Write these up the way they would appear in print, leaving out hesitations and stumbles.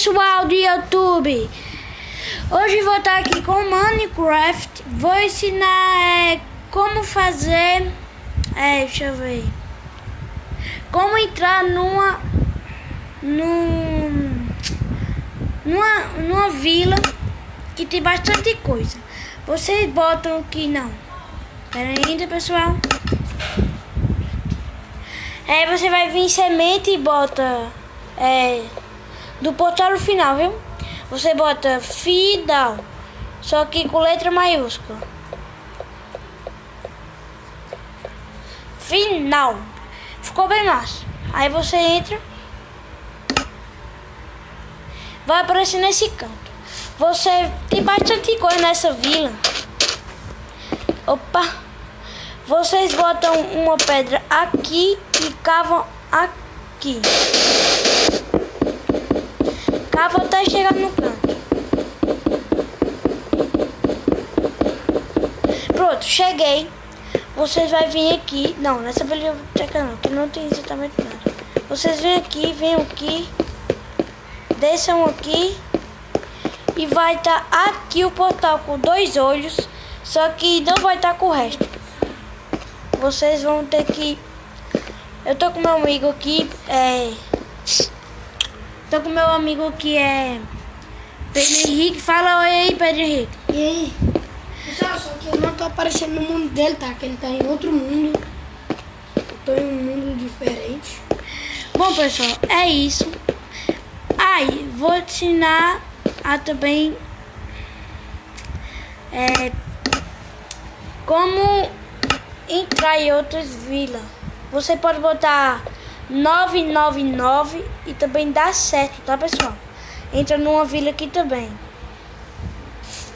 pessoal do YouTube, hoje vou estar aqui com Minecraft. Vou ensinar como fazer, deixa eu ver, como entrar numa vila que tem bastante coisa. Vocês botam aqui, não, pera ainda, pessoal. Você vai vir semente e bota do portal no final, viu? Você bota final, só que com letra maiúscula. Final. Ficou bem massa. Aí você entra, vai aparecer nesse canto. Você tem bastante coisa nessa vila. Opa! Vocês botam uma pedra aqui e cavam aqui. Cavam até chegar no canto. Pronto, cheguei. Vocês vão vir aqui. Não, nessa biblioteca não, que não tem exatamente nada. Vocês vêm aqui, desçam aqui. E vai estar aqui o portal com 2 olhos. Só que não vai estar com o resto. Vocês vão ter que... Eu tô com meu amigo aqui, Tô com meu amigo que é Pedro Henrique. Fala oi aí, Pedro Henrique. E aí? Pessoal, só que eu não tô aparecendo no mundo dele, tá? Que ele tá em outro mundo. Eu tô em um mundo diferente. Bom, pessoal, é isso. Aí, vou te ensinar a também como entrar em outras vilas. Você pode botar 999 e também dá certo, tá, pessoal? Entra numa vila aqui também.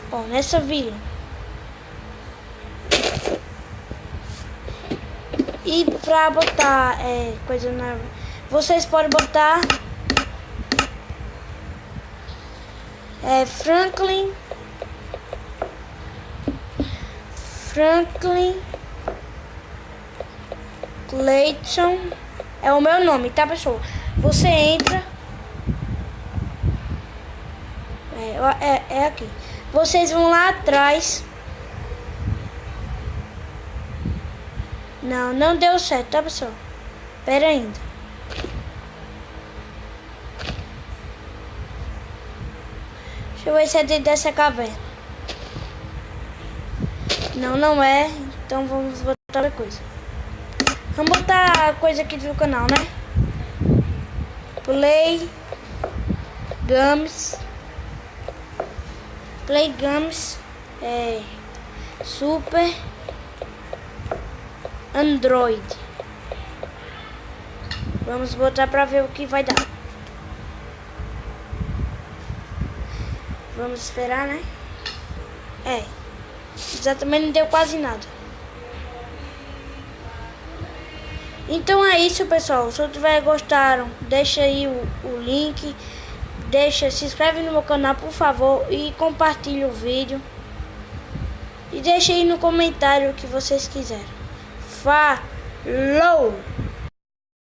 Bom, nessa vila. E pra botar coisa na... Vocês podem botar Franklin Clayton é o meu nome, tá, pessoal? Você entra, aqui. Vocês vão lá atrás. Não deu certo, tá, pessoal? Pera ainda. Deixa eu ver se é dentro dessa caverna. Não é. Então vamos botar outra coisa. Vamos botar a coisa aqui do canal, né? Play Games Super Android. Vamos botar pra ver o que vai dar. Vamos esperar, né? Exatamente, não deu quase nada. Então é isso, pessoal. Se vocês gostaram, deixa aí o link. Se inscreve no meu canal, por favor. E compartilha o vídeo. E deixa aí no comentário o que vocês quiserem. Falou!